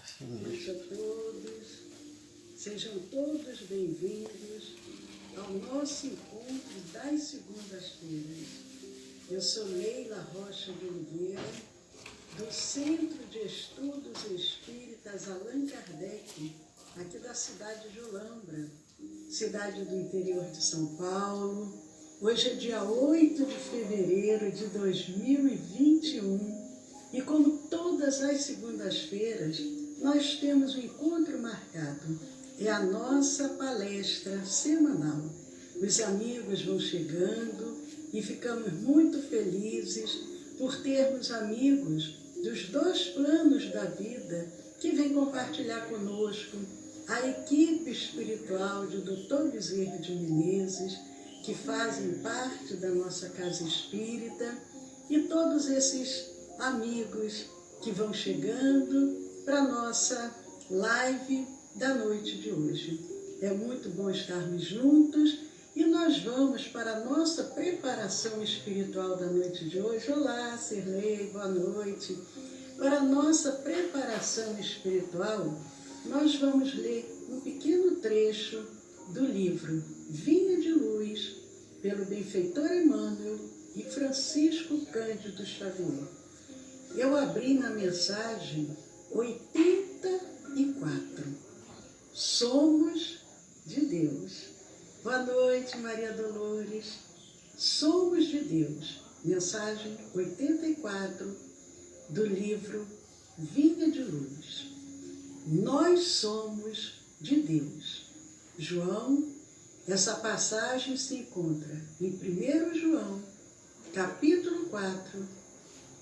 noite a todos, sejam todos bem-vindos ao nosso encontro das segundas-feiras. Eu sou Leila Rocha de Oliveira, do Centro de Estudos Espíritas Allan Kardec, aqui da cidade de Olambra, cidade do interior de São Paulo. Hoje é dia 8 de fevereiro de 2021 e, como todas as segundas-feiras, nós temos um encontro marcado. É a nossa palestra semanal. Os amigos vão chegando e ficamos muito felizes por termos amigos dos dois planos da vida que vêm compartilhar conosco a equipe espiritual de Dr. Bezerra de Menezes, que fazem parte da nossa casa espírita, e todos esses amigos que vão chegando para a nossa live da noite de hoje. É muito bom estarmos juntos e nós vamos para a nossa preparação espiritual da noite de hoje. Olá, Cirlei, boa noite. Para a nossa preparação espiritual, nós vamos ler um pequeno trecho do livro Vinha de Luz, pelo benfeitor Emmanuel e Francisco Cândido Xavier. Eu abri na mensagem 84. Somos de Deus. Boa noite, Maria Dolores. Somos de Deus. Mensagem 84 do livro Vinha de Luz. Nós somos de Deus. João, essa passagem se encontra em 1 João, capítulo 4,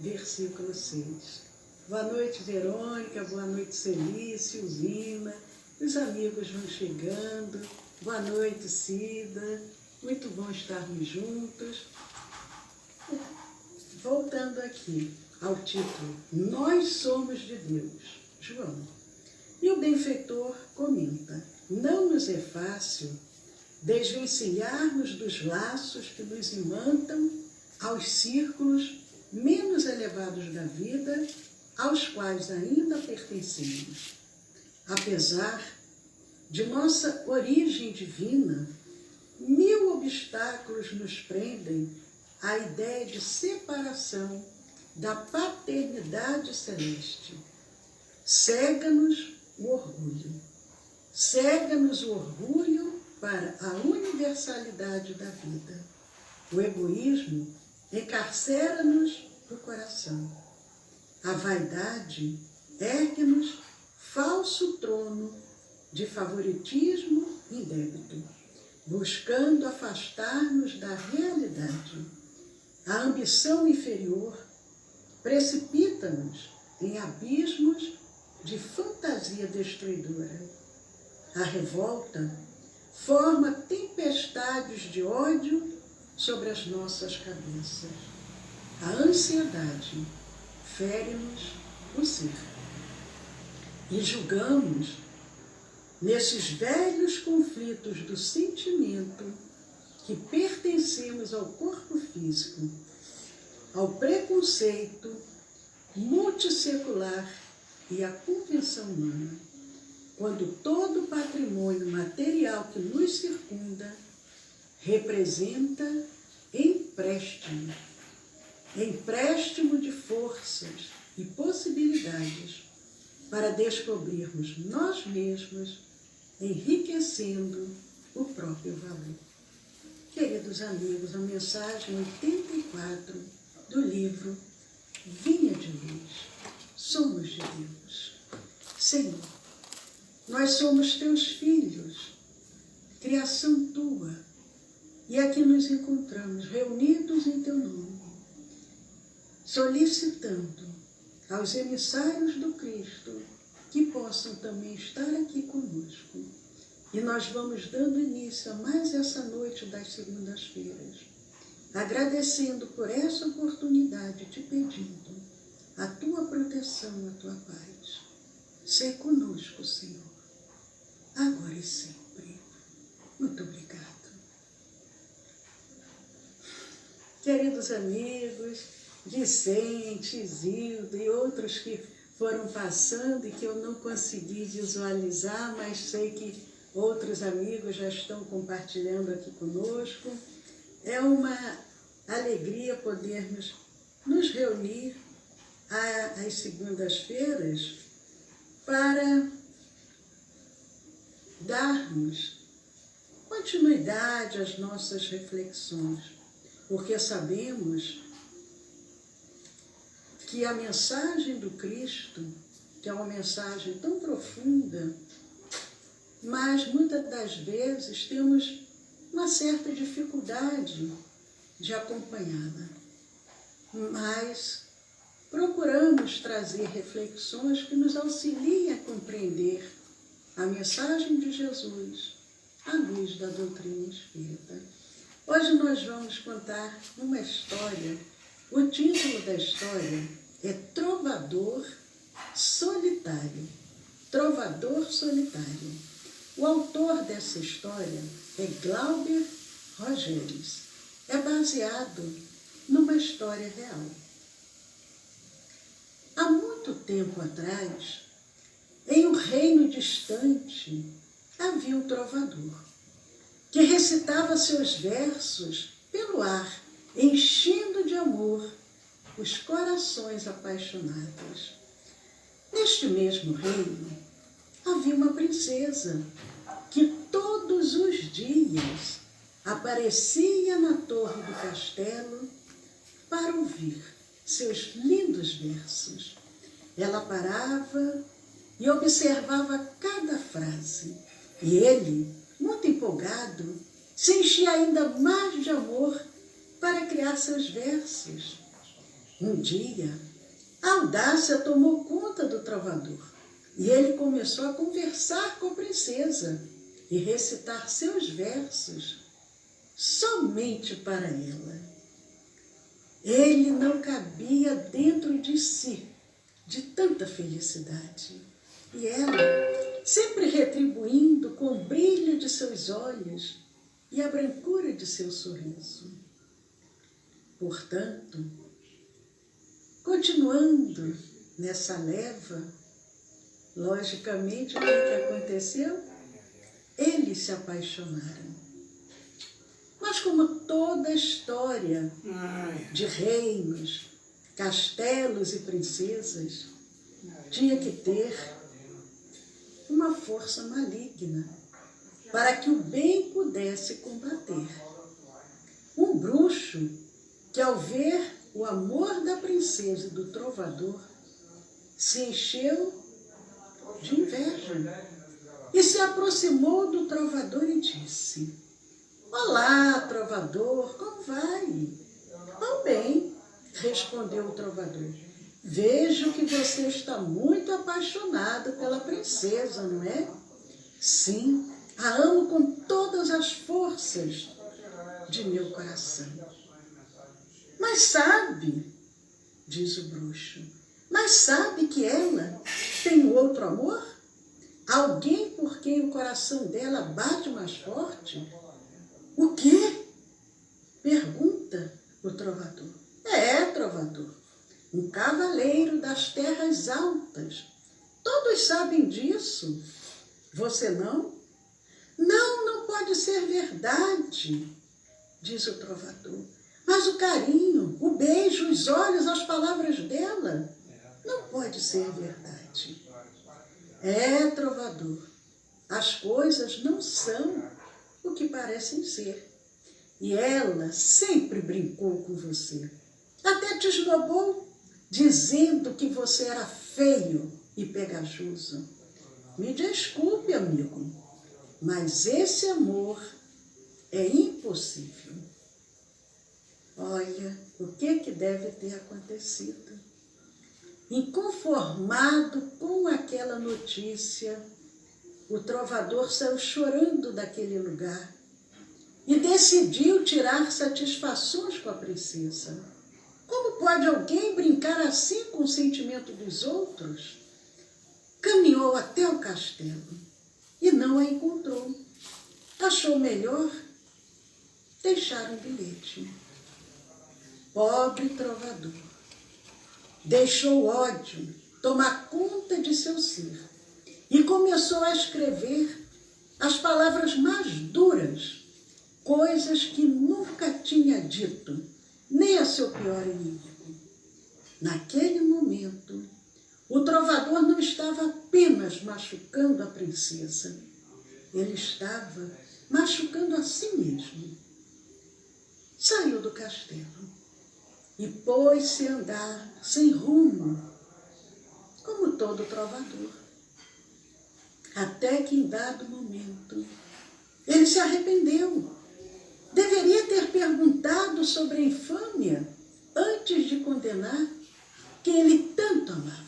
versículo 6. Boa noite, Verônica, boa noite, Celi, Silvina, os amigos vão chegando, boa noite, Cida, muito bom estarmos juntos. Voltando aqui ao título, Nós somos de Deus, João. E o benfeitor comenta, não nos é fácil desvencilhar-nos dos laços que nos imantam aos círculos menos elevados da vida, aos quais ainda pertencemos. Apesar de nossa origem divina, 1000 obstáculos nos prendem à ideia de separação da paternidade celeste. Cega-nos o orgulho. Cega-nos o orgulho para a universalidade da vida. O egoísmo encarcera-nos o coração. A vaidade ergue-nos falso trono de favoritismo indébito, buscando afastar-nos da realidade. A ambição inferior precipita-nos em abismos de fantasia destruidora. A revolta forma tempestades de ódio sobre as nossas cabeças. A ansiedade fere-nos o ser. E julgamos, nesses velhos conflitos do sentimento, que pertencemos ao corpo físico, ao preconceito multissecular e à convenção humana, quando todo o patrimônio material que nos circunda representa empréstimo de forças e possibilidades para descobrirmos nós mesmos, enriquecendo o próprio valor. Queridos amigos, a mensagem 84 do livro Vinha de Luz. Somos de Deus. Senhor, nós somos teus filhos, criação tua, e aqui nos encontramos reunidos em teu nome, solicitando aos emissários do Cristo que possam também estar aqui conosco. E nós vamos dando início a mais essa noite das segundas-feiras, agradecendo por essa oportunidade, te pedindo a tua proteção, a tua paz. Sei conosco, Senhor, agora e sempre. Muito obrigado. Queridos amigos, Vicente, Zilda e outros que foram passando e que eu não consegui visualizar, mas sei que outros amigos já estão compartilhando aqui conosco. É uma alegria podermos nos reunir às segundas-feiras para darmos continuidade às nossas reflexões, porque sabemos que a mensagem do Cristo, que é uma mensagem tão profunda, mas muitas das vezes temos uma certa dificuldade de acompanhá-la. Mas procuramos trazer reflexões que nos auxiliem a compreender a mensagem de Jesus à luz da doutrina espírita. Hoje nós vamos contar uma história. O título da história é Trovador Solitário. Trovador Solitário. O autor dessa história é Glauber Rogers. É baseado numa história real. Há muito tempo atrás, em um reino distante, havia um trovador que recitava seus versos pelo ar, enchendo de amor os corações apaixonados. Neste mesmo reino, havia uma princesa que todos os dias aparecia na torre do castelo para ouvir seus lindos versos. Ela parava e observava cada frase. E ele, muito empolgado, se enchia ainda mais de amor para criar seus versos. Um dia, a audácia tomou conta do trovador e ele começou a conversar com a princesa e recitar seus versos somente para ela. Ele não cabia dentro de si de tanta felicidade. E ela, sempre retribuindo com o brilho de seus olhos e a brancura de seu sorriso. Portanto, continuando nessa leva, logicamente, o que aconteceu? Eles se apaixonaram. Mas como toda história de reinos, castelos e princesas, tinha que ter uma força maligna para que o bem pudesse combater. Um bruxo que, ao ver o amor da princesa e do trovador, se encheu de inveja e se aproximou do trovador e disse: "Olá, trovador, como vai?" "Vão bem", respondeu o trovador. "Vejo que você está muito apaixonado pela princesa, não é?" "Sim, a amo com todas as forças de meu coração." "Mas sabe", diz o bruxo, "mas sabe que ela tem outro amor? Alguém por quem o coração dela bate mais forte?" "O quê?" pergunta o trovador. "É, trovador, um cavaleiro das terras altas. Todos sabem disso. Você não?" "Não, não pode ser verdade", diz o trovador. "Mas o carinho, o beijo, os olhos, as palavras dela, não pode ser verdade." "É, trovador, as coisas não são o que parecem ser. E ela sempre brincou com você. Até te esnobou, dizendo que você era feio e pegajoso. Me desculpe, amigo, mas esse amor é impossível." Olha, o que deve ter acontecido? Inconformado com aquela notícia, o trovador saiu chorando daquele lugar e decidiu tirar satisfações com a princesa. Como pode alguém brincar assim com o sentimento dos outros? Caminhou até o castelo e não a encontrou. Achou melhor deixar um bilhete. Pobre trovador, deixou ódio tomar conta de seu ser e começou a escrever as palavras mais duras, coisas que nunca tinha dito, nem a seu pior inimigo. Naquele momento, o trovador não estava apenas machucando a princesa, ele estava machucando a si mesmo. Saiu do castelo e pôs-se a andar sem rumo, como todo trovador. Até que em dado momento, ele se arrependeu. Deveria ter perguntado sobre a infâmia antes de condenar quem ele tanto amava.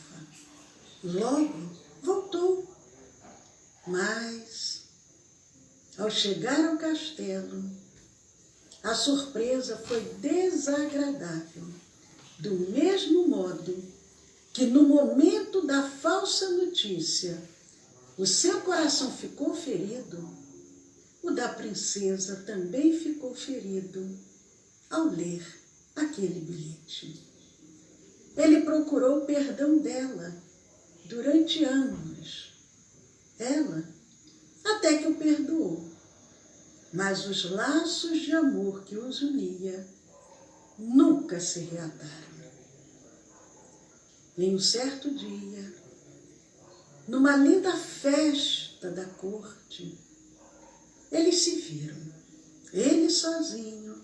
Logo, voltou. Mas, ao chegar ao castelo, a surpresa foi desagradável, do mesmo modo que no momento da falsa notícia, o seu coração ficou ferido, o da princesa também ficou ferido ao ler aquele bilhete. Ele procurou o perdão dela durante anos. Ela até que o perdoou. Mas os laços de amor que os unia nunca se reataram. Em um certo dia, numa linda festa da corte, eles se viram, ele sozinho,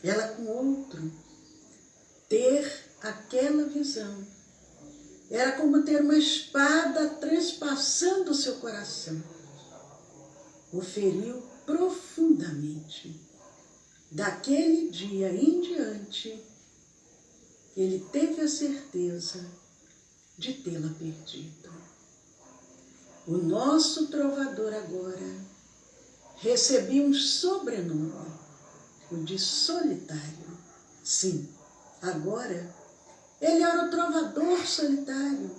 ela com outro. Ter aquela visão era como ter uma espada transpassando o seu coração. O feriu profundamente. Daquele dia em diante, ele teve a certeza de tê-la perdido. O nosso trovador agora recebia um sobrenome, o de solitário. Sim, agora ele era o trovador solitário,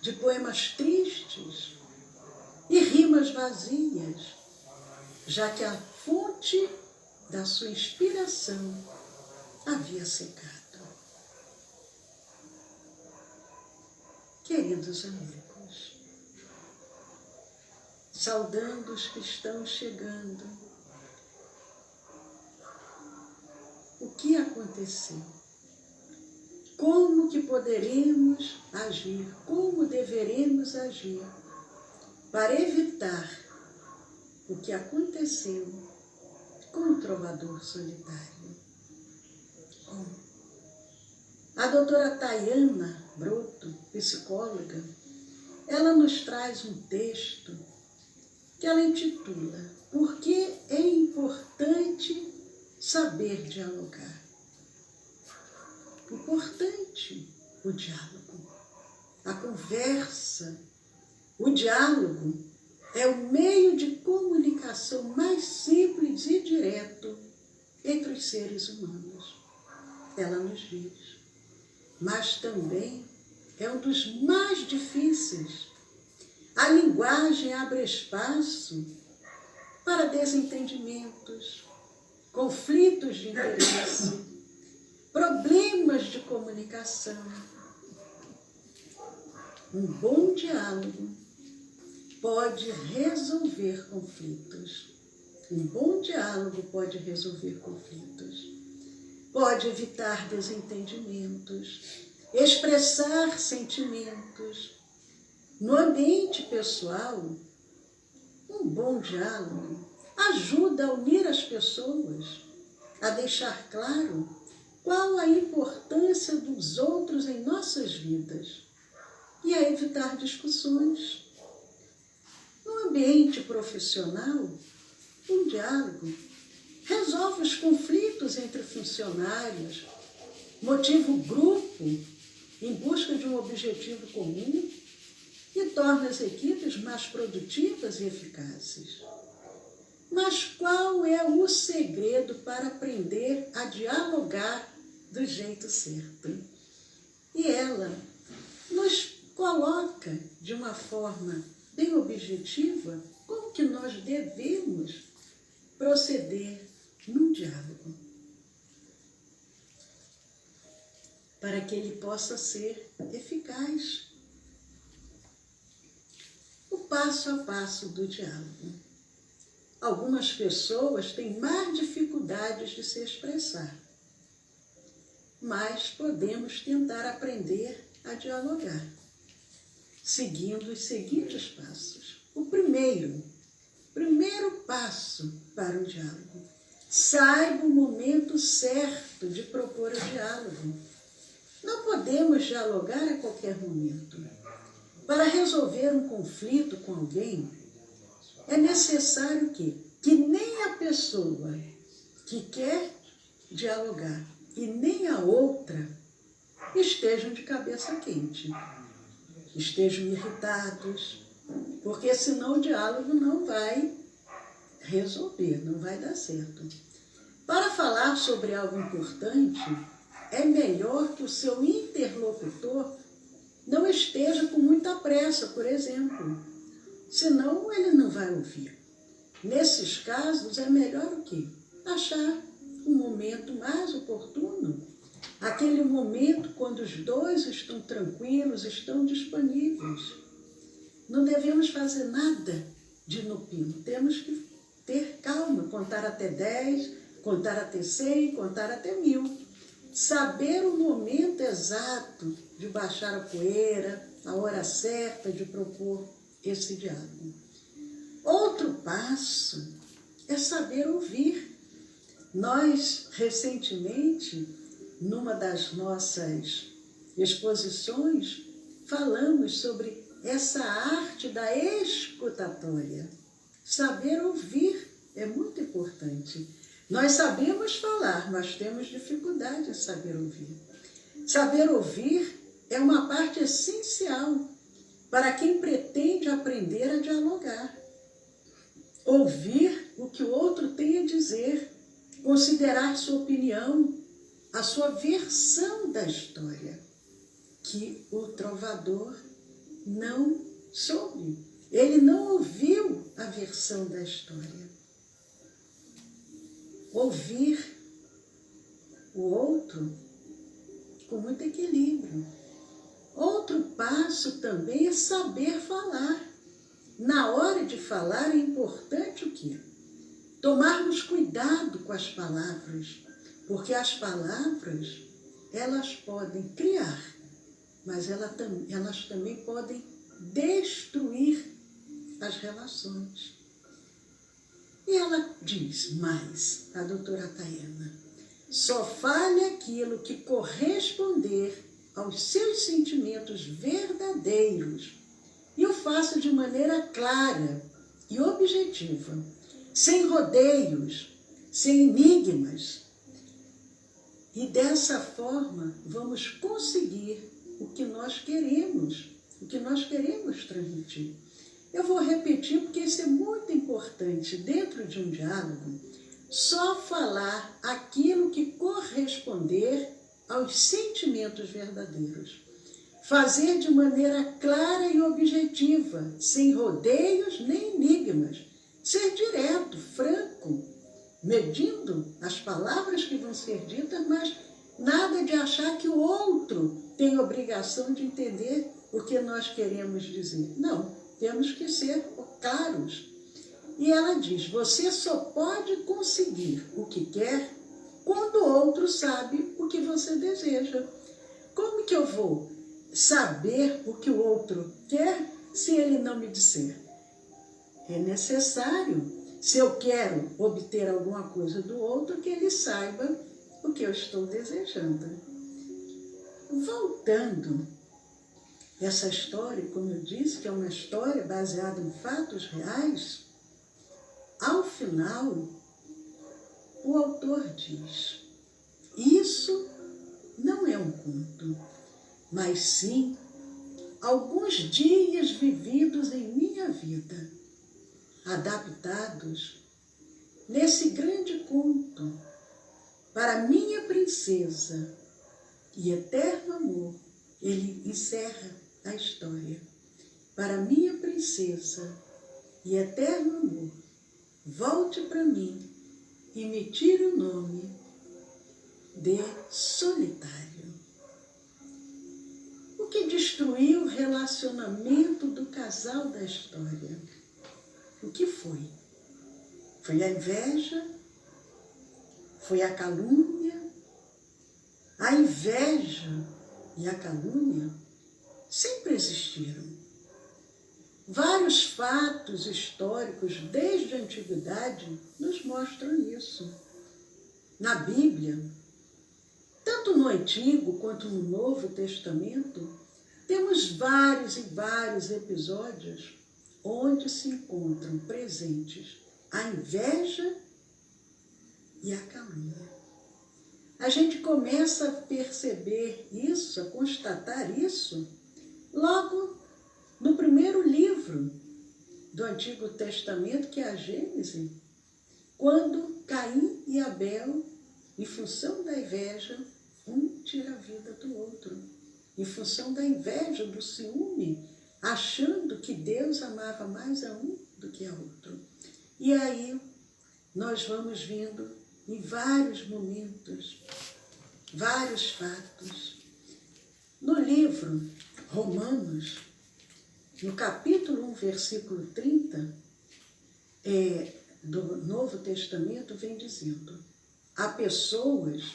de poemas tristes e rimas vazias, já que a fonte da sua inspiração havia secado. Queridos amigos, saudando os que estão chegando, o que aconteceu? Como que poderemos agir? Como deveremos agir para evitar o que aconteceu com o trovador solitário? Como? A doutora Tayana Broto, psicóloga, ela nos traz um texto que ela intitula Por que é importante saber dialogar? Importante o diálogo, a conversa. O diálogo é o meio de comunicação mais simples e direto entre os seres humanos. Ela nos diz. Mas também é um dos mais difíceis. A linguagem abre espaço para desentendimentos, conflitos de interesse, problemas de comunicação. Um bom diálogo pode resolver conflitos. Um bom diálogo pode resolver conflitos. Pode evitar desentendimentos, expressar sentimentos. No ambiente pessoal, um bom diálogo ajuda a unir as pessoas, a deixar claro qual a importância dos outros em nossas vidas e a evitar discussões. No ambiente profissional, um diálogo resolve os conflitos entre funcionários, motiva o grupo em busca de um objetivo comum e torna as equipes mais produtivas e eficazes. Mas qual é o segredo para aprender a dialogar do jeito certo? E ela nos coloca de uma forma bem objetiva como que nós devemos proceder num diálogo. para que ele possa ser eficaz. O passo a passo do diálogo. Algumas pessoas têm mais dificuldades de se expressar, mas podemos tentar aprender a dialogar, seguindo os seguintes passos. O primeiro passo para o diálogo: saiba o momento certo de propor o diálogo. Não podemos dialogar a qualquer momento. Para resolver um conflito com alguém, é necessário que nem a pessoa que quer dialogar e nem a outra estejam de cabeça quente, estejam irritados, porque senão o diálogo não vai resolver, não vai dar certo. Para falar sobre algo importante, é melhor que o seu interlocutor não esteja com muita pressa, por exemplo, senão ele não vai ouvir. Nesses casos, é melhor o quê? Achar um momento mais oportuno, aquele momento quando os dois estão tranquilos, estão disponíveis. Não devemos fazer nada de inopino, temos que ter calma, contar até 10, contar até 100, contar até 1000. Saber o momento exato de baixar a poeira, a hora certa de propor esse diálogo. Outro passo é saber ouvir. Nós, recentemente, numa das nossas exposições, falamos sobre essa arte da escutatória. Saber ouvir é muito importante. Nós sabemos falar, mas temos dificuldade em saber ouvir. Saber ouvir é uma parte essencial para quem pretende aprender a dialogar. Ouvir o que o outro tem a dizer, considerar sua opinião, a sua versão da história, que o trovador não soube. Ele não ouviu a versão da história. Ouvir o outro com muito equilíbrio. Outro passo também é saber falar. Na hora de falar é importante o quê? Tomarmos cuidado com as palavras, porque as palavras, elas podem criar, mas elas também podem destruir as relações. E ela diz mais, a doutora Taena, só fale aquilo que corresponder aos seus sentimentos verdadeiros e o faça de maneira clara e objetiva, sem rodeios, sem enigmas. E dessa forma vamos conseguir o que nós queremos transmitir. Eu vou repetir porque isso é muito importante. Dentro de um diálogo, só falar aquilo que corresponder aos sentimentos verdadeiros. Fazer de maneira clara e objetiva, sem rodeios nem enigmas. Ser direto, franco, medindo as palavras que vão ser ditas, mas nada de achar que o outro tem obrigação de entender o que nós queremos dizer. Não. Temos que ser claros. E ela diz, você só pode conseguir o que quer quando o outro sabe o que você deseja. Como que eu vou saber o que o outro quer se ele não me disser? É necessário, se eu quero obter alguma coisa do outro, que ele saiba o que eu estou desejando. Voltando, essa história, como eu disse, que é uma história baseada em fatos reais, ao final, o autor diz, isso não é um conto, mas sim alguns dias vividos em minha vida, adaptados nesse grande conto para minha princesa e eterno amor. Ele encerra a história. Para minha princesa e eterno amor, volte para mim e me tire o nome de solitário. que destruiu o relacionamento do casal da história? O que foi? Foi a inveja? Foi a calúnia? A inveja e a calúnia sempre existiram. Vários fatos históricos desde a antiguidade nos mostram isso. Na Bíblia, tanto no Antigo quanto no Novo Testamento, temos vários e vários episódios onde se encontram presentes a inveja e a calúnia. A gente começa a perceber isso, a constatar isso, logo no primeiro livro do Antigo Testamento, que é a Gênese, quando Caim e Abel, em função da inveja, um tira a vida do outro. Em função da inveja, do ciúme, achando que Deus amava mais a um do que a outro. E aí nós vamos vendo em vários momentos, vários fatos. No livro Romanos, no capítulo 1, versículo 30, do Novo Testamento, vem dizendo: há pessoas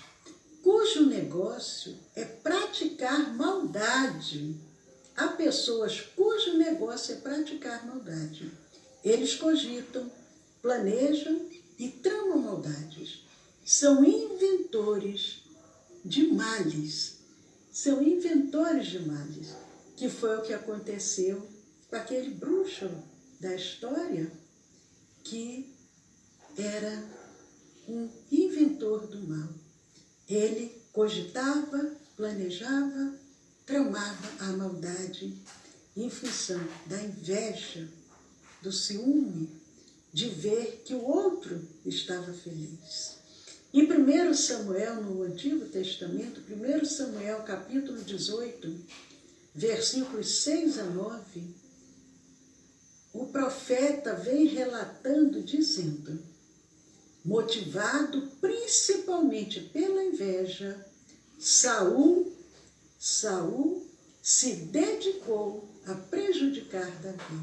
cujo negócio é praticar maldade. Há pessoas cujo negócio é praticar maldade. Eles cogitam, planejam e tramam maldades. São inventores de males. São inventores de males, que foi o que aconteceu com aquele bruxo da história, que era um inventor do mal. Ele cogitava, planejava, tramava a maldade em função da inveja, do ciúme, de ver que o outro estava feliz. Em 1 Samuel, no Antigo Testamento, 1 Samuel capítulo 18, versículos 6 a 9, o profeta vem relatando, dizendo: motivado principalmente pela inveja, Saul se dedicou a prejudicar Davi.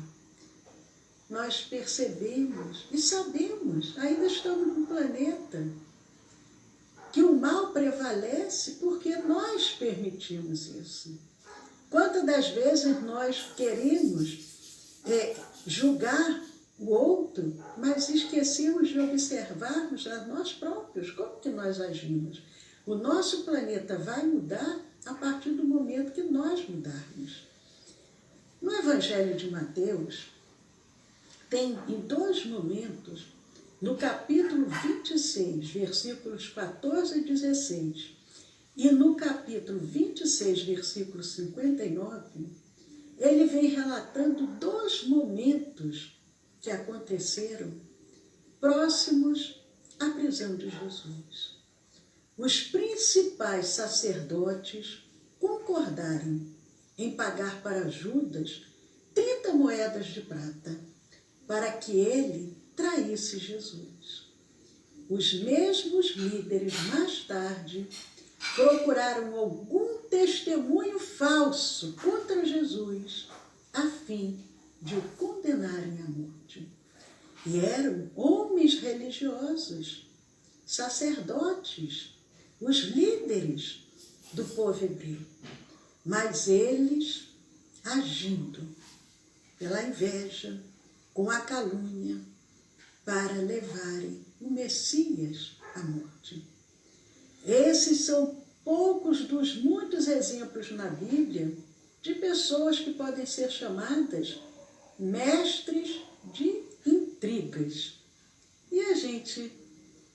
Nós percebemos e sabemos, ainda estamos no planeta, que o mal prevalece porque nós permitimos isso. Quantas das vezes nós queremos julgar o outro, mas esquecemos de observarmos a nós próprios, como que nós agimos. O nosso planeta vai mudar a partir do momento que nós mudarmos. No Evangelho de Mateus, tem em 2 momentos, no capítulo 26, versículos 14 e 16, e no capítulo 26, versículo 59, ele vem relatando 2 momentos que aconteceram próximos à prisão de Jesus. Os principais sacerdotes concordaram em pagar para Judas 30 moedas de prata, para que ele traísse Jesus. Os mesmos líderes, mais tarde, procuraram algum testemunho falso contra Jesus, a fim de o condenarem à morte. E eram homens religiosos, sacerdotes, os líderes do povo hebreu. Mas eles, agindo pela inveja, com a calúnia, para levarem o Messias à morte. Esses são poucos dos muitos exemplos na Bíblia de pessoas que podem ser chamadas mestres de intrigas. E a gente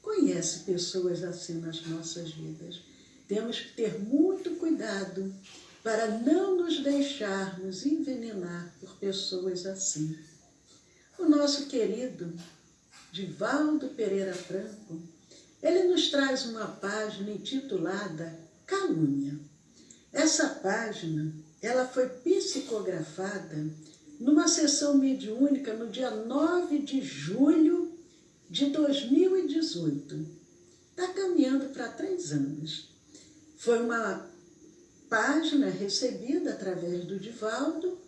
conhece pessoas assim nas nossas vidas. Temos que ter muito cuidado para não nos deixarmos envenenar por pessoas assim. O nosso querido Divaldo Pereira Franco, ele nos traz uma página intitulada Calúnia. Essa página, ela foi psicografada numa sessão mediúnica no dia 9 de julho de 2018. Está caminhando para 3 anos. Foi uma página recebida através do Divaldo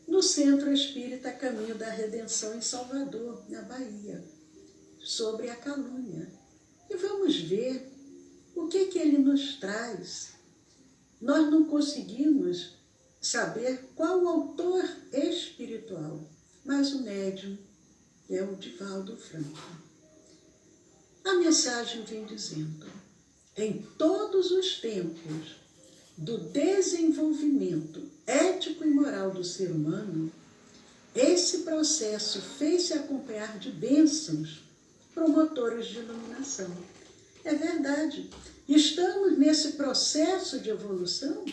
no Centro Espírita Caminho da Redenção em Salvador, na Bahia, sobre a calúnia. E vamos ver o que ele nos traz. Nós não conseguimos saber qual o autor espiritual, mas o médium é o Divaldo Franco. A mensagem vem dizendo: em todos os tempos do desenvolvimento ético e moral do ser humano, esse processo fez-se acompanhar de bênçãos promotoras de iluminação. É verdade, estamos nesse processo de evolução,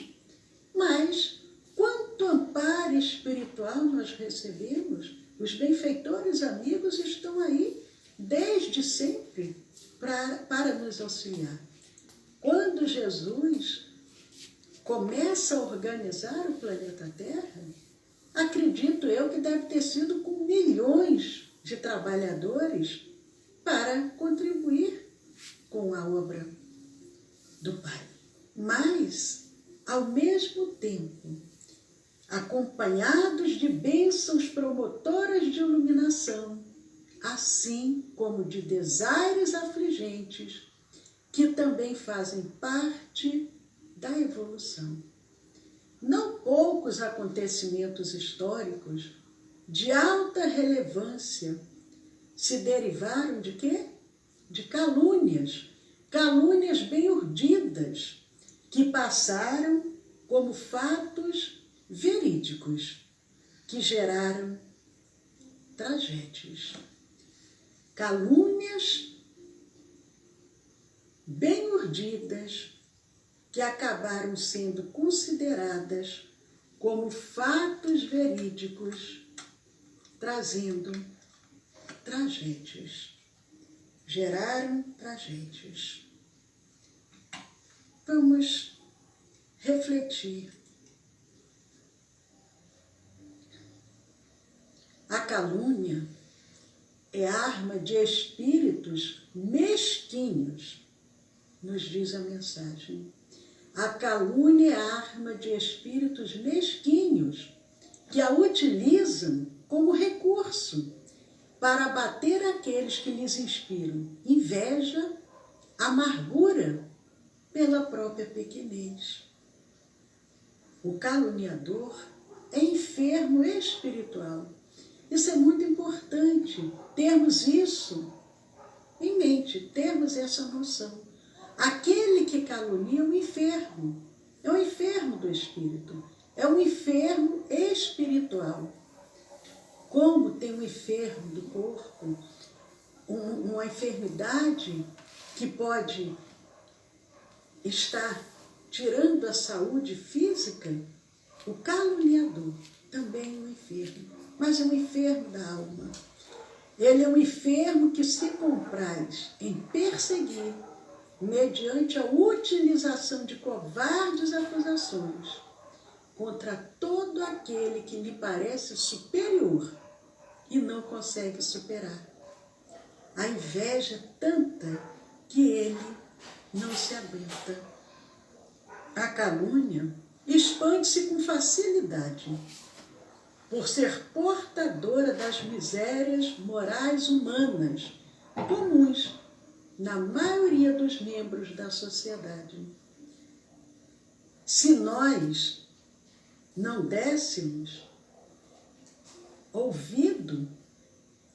mas quanto amparo espiritual nós recebemos, os benfeitores amigos estão aí desde sempre para nos auxiliar. Quando Jesus começa a organizar o planeta Terra, acredito eu que deve ter sido com milhões de trabalhadores para contribuir com a obra do Pai. Mas, ao mesmo tempo, acompanhados de bênçãos promotoras de iluminação, assim como de desaires afligentes, que também fazem parte da evolução. Não poucos acontecimentos históricos de alta relevância se derivaram de quê? De calúnias, calúnias bem urdidas, que passaram como fatos verídicos, que geraram tragédias. Calúnias bem urdidas, que acabaram sendo consideradas como fatos verídicos, trazendo tragédias. Geraram tragédias. Vamos refletir. A calúnia é arma de espíritos mesquinhos, nos diz a mensagem. A calúnia é arma de espíritos mesquinhos que a utilizam como recurso para abater aqueles que lhes inspiram inveja, amargura pela própria pequenez. O caluniador é enfermo espiritual. Isso é muito importante, termos isso em mente, termos essa noção. Aquele que calunia é um enfermo do espírito, é um enfermo espiritual. Como tem um enfermo do corpo, uma enfermidade que pode estar tirando a saúde física, o caluniador também é um enfermo, mas é um enfermo da alma. Ele é um enfermo que se compraz em perseguir, mediante a utilização de covardes acusações, contra todo aquele que lhe parece superior e não consegue superar. A inveja é tanta que ele não se aguenta. A calúnia expande-se com facilidade, por ser portadora das misérias morais humanas comuns na maioria dos membros da sociedade. Se nós não dessemos ouvido,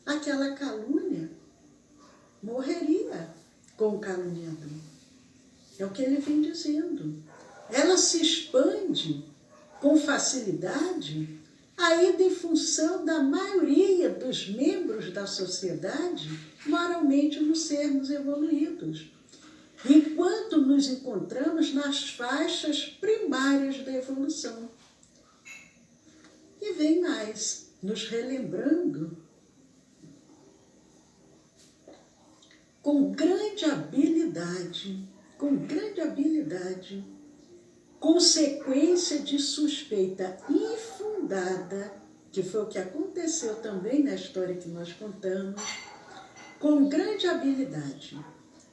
aquela calúnia morreria com o caluniador. É o que ele vem dizendo. Ela se expande com facilidade, ainda em função da maioria dos membros da sociedade moralmente nos sermos evoluídos, enquanto nos encontramos nas faixas primárias da evolução. E vem mais, nos relembrando com grande habilidade, consequência de suspeita infundada, que foi o que aconteceu também na história que nós contamos, com grande habilidade,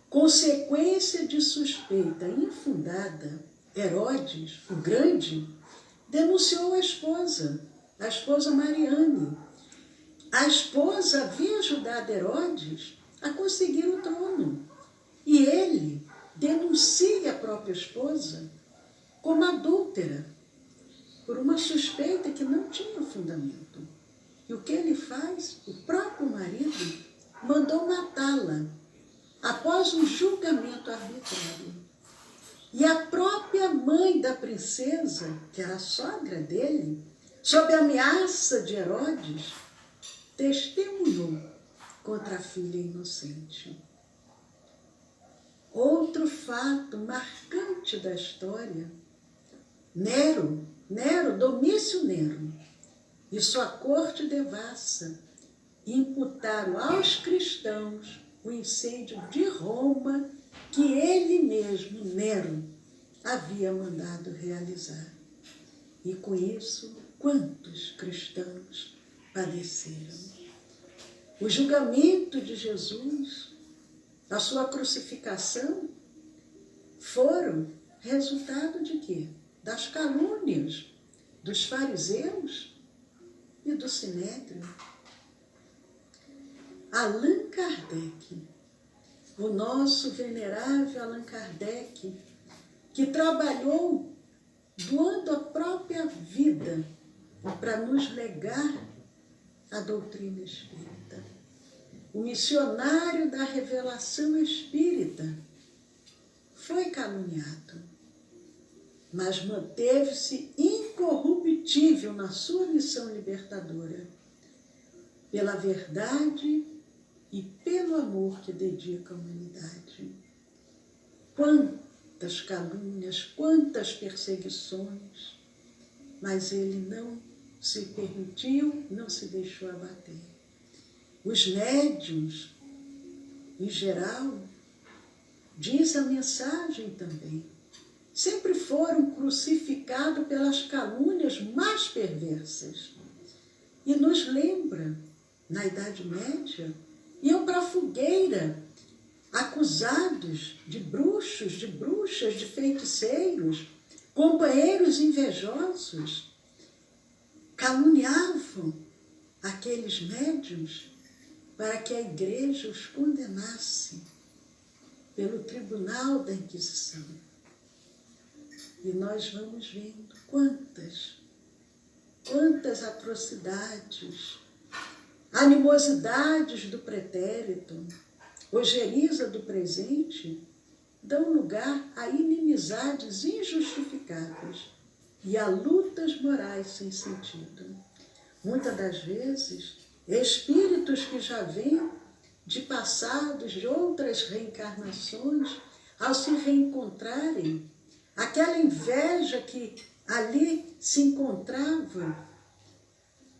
consequência de suspeita infundada, Herodes, o Grande, denunciou a esposa Mariane. A esposa havia ajudado Herodes a conseguir o trono. E ele denuncia a própria esposa como adúltera, por uma suspeita que não tinha fundamento. E o que ele faz? O próprio marido mandou matá-la após um julgamento arbitrário. E a própria mãe da princesa, que era a sogra dele, sob a ameaça de Herodes, testemunhou contra a filha inocente. Outro fato marcante da história, Domício Nero, e sua corte devassa imputaram aos cristãos o incêndio de Roma que ele mesmo, Nero, havia mandado realizar. E com isso, quantos cristãos padeceram? O julgamento de Jesus, a sua crucificação, foram resultado de quê? Das calúnias dos fariseus e do sinédrio. Allan Kardec, o nosso venerável Allan Kardec, que trabalhou doando a própria vida para nos legar a doutrina espírita. O missionário da revelação espírita foi caluniado, mas manteve-se incorruptível na sua missão libertadora, pela verdade e pelo amor que dedica à humanidade. Quantas calúnias, quantas perseguições, mas ele não se permitiu, não se deixou abater. Os médiuns, em geral, diz a mensagem também, sempre foram crucificados pelas calúnias mais perversas. E nos lembra, na Idade Média, iam para a fogueira, acusados de bruxos, de bruxas, de feiticeiros, companheiros invejosos, caluniavam aqueles médiuns para que a igreja os condenasse pelo tribunal da Inquisição. E nós vamos vendo quantas atrocidades, animosidades do pretérito, ojeriza do presente, dão lugar a inimizades injustificáveis e a lutas morais sem sentido. Muitas das vezes, espíritos que já vêm de passados, de outras reencarnações, ao se reencontrarem, aquela inveja que ali se encontrava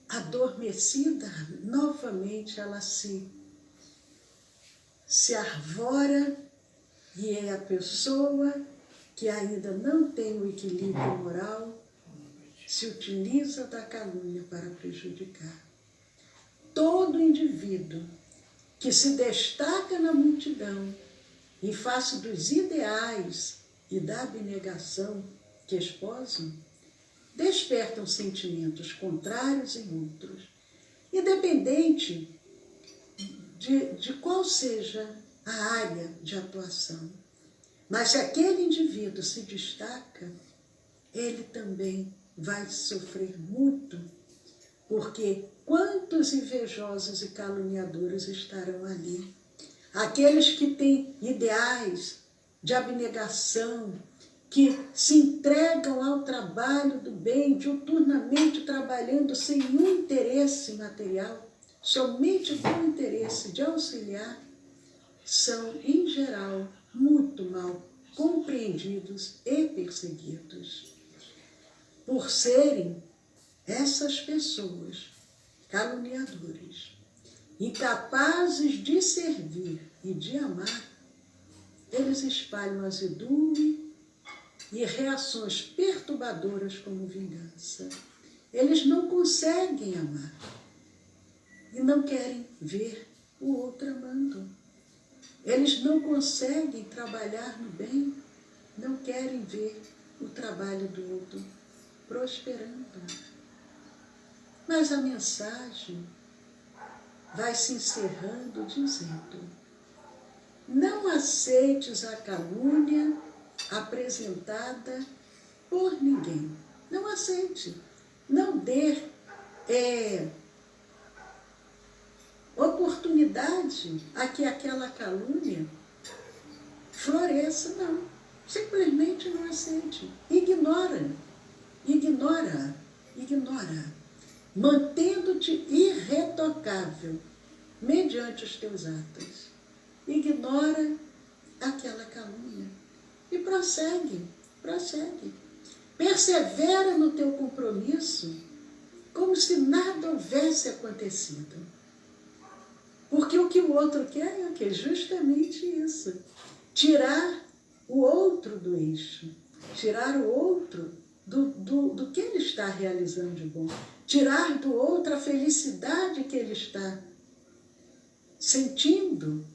adormecida, novamente ela se arvora, e é a pessoa que ainda não tem o equilíbrio moral, se utiliza da calúnia para prejudicar. Todo indivíduo que se destaca na multidão em face dos ideais e da abnegação que esposam, despertam sentimentos contrários em outros, independente de qual seja a área de atuação. Mas se aquele indivíduo se destaca, ele também vai sofrer muito, porque quantos invejosos e caluniadores estarão ali? Aqueles que têm ideais de abnegação, que se entregam ao trabalho do bem, diuturnamente trabalhando sem nenhum interesse material, somente com o interesse de auxiliar, são, em geral, muito mal compreendidos e perseguidos. Por serem essas pessoas caluniadores, incapazes de servir e de amar, eles espalham azedume e reações perturbadoras como vingança. Eles não conseguem amar e não querem ver o outro amando. Eles não conseguem trabalhar no bem, não querem ver o trabalho do outro prosperando. Mas a mensagem vai se encerrando dizendo: não aceites a calúnia apresentada por ninguém. Não aceite. Não dê oportunidade a que aquela calúnia floresça, não. Simplesmente não aceite. Ignora. Mantendo-te irretocável mediante os teus atos. Ignora aquela calúnia e prossegue. Persevera no teu compromisso como se nada houvesse acontecido. Porque o que o outro quer é o quê? Justamente isso. Tirar o outro do eixo. Tirar o outro do que ele está realizando de bom. Tirar do outro a felicidade que ele está sentindo,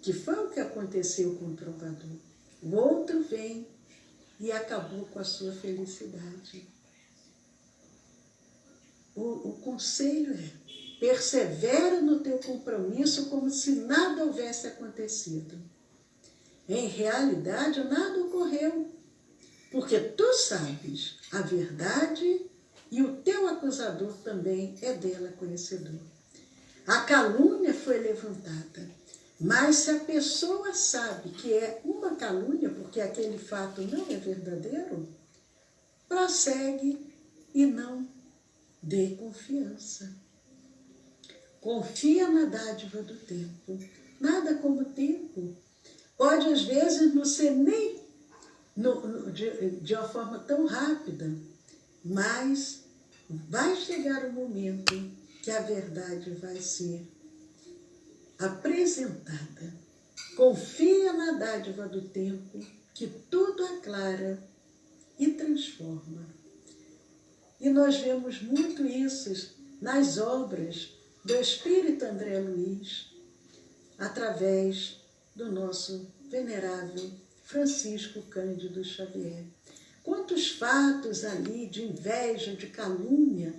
que foi o que aconteceu com o trovador. O outro vem e acabou com a sua felicidade. O conselho é: persevera no teu compromisso como se nada houvesse acontecido. Em realidade, nada ocorreu, porque tu sabes a verdade e o teu acusador também é dela conhecedor. A calúnia foi levantada, mas se a pessoa sabe que é uma calúnia, porque aquele fato não é verdadeiro, prossegue e não dê confiança. Confia na dádiva do tempo. Nada como o tempo. Pode, às vezes, não ser nem de uma forma tão rápida, mas vai chegar o momento que a verdade vai ser apresentada. Confia na dádiva do tempo, que tudo aclara e transforma. E nós vemos muito isso nas obras do Espírito André Luiz, através do nosso venerável Francisco Cândido Xavier. Quantos fatos ali de inveja, de calúnia,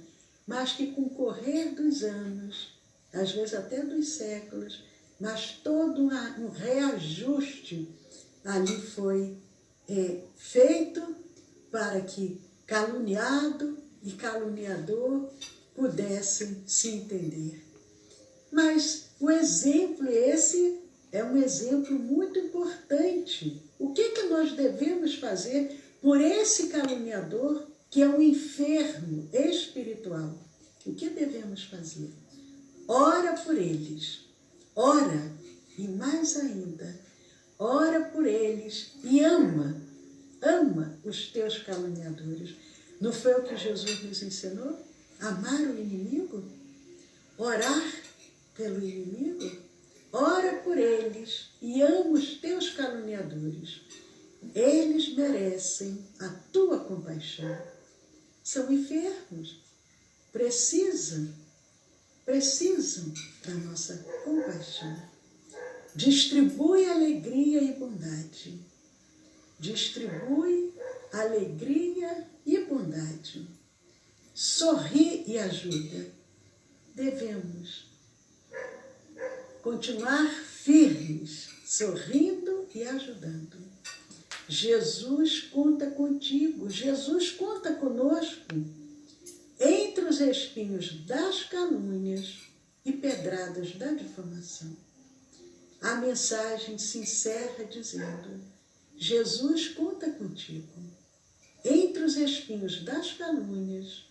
mas que com o correr dos anos, às vezes até dos séculos, mas todo um reajuste ali foi feito para que caluniado e caluniador pudessem se entender. Mas o exemplo esse é um exemplo muito importante. O que nós devemos fazer por esse caluniador que é um enfermo espiritual? O que devemos fazer? Ora por eles. Ora, e mais ainda, ora por eles e ama os teus caluniadores. Não foi o que Jesus nos ensinou? Amar o inimigo? Orar pelo inimigo? Ora por eles e ama os teus caluniadores. Eles merecem a tua compaixão. São enfermos. Precisam da nossa compaixão. Distribui alegria e bondade. Distribui alegria e bondade. Sorri e ajuda. Devemos continuar firmes, sorrindo e ajudando. Jesus conta contigo, Jesus conta conosco. Entre os espinhos das calúnias e pedradas da difamação. A mensagem se encerra dizendo: Jesus conta contigo. Entre os espinhos das calúnias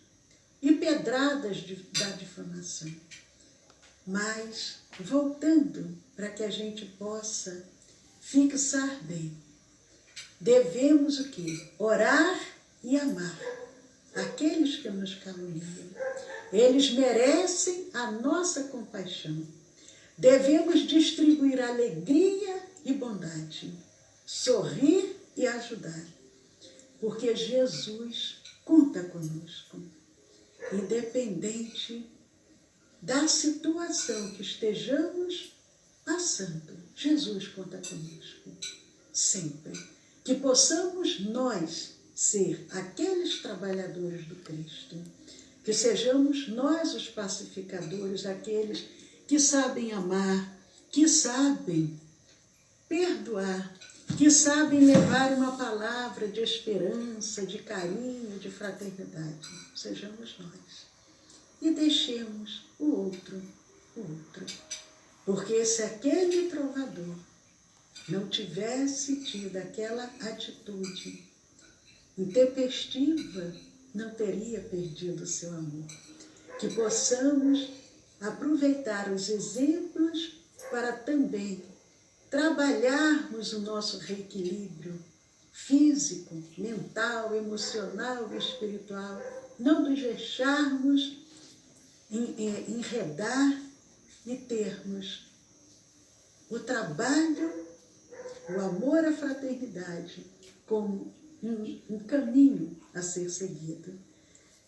e pedradas da difamação. Mas, voltando para que a gente possa fixar bem, devemos o quê? Orar e amar aqueles que nos caluniam. Eles merecem a nossa compaixão. Devemos distribuir alegria e bondade, sorrir e ajudar, porque Jesus conta conosco, independente da situação que estejamos passando. Jesus conta conosco, sempre. Que possamos nós ser aqueles trabalhadores do Cristo, que sejamos nós os pacificadores, aqueles que sabem amar, que sabem perdoar, que sabem levar uma palavra de esperança, de carinho, de fraternidade. Sejamos nós. E deixemos o outro. Porque se aquele trovador não tivesse tido aquela atitude intempestiva, não teria perdido o seu amor. Que possamos aproveitar os exemplos para também trabalharmos o nosso reequilíbrio físico, mental, emocional e espiritual, não nos deixarmos enredar e termos o trabalho, o amor à fraternidade como um caminho a ser seguido.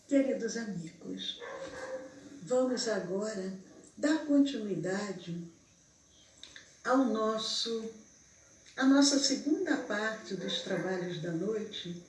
Queridos amigos, vamos agora dar continuidade à nossa segunda parte dos trabalhos da noite,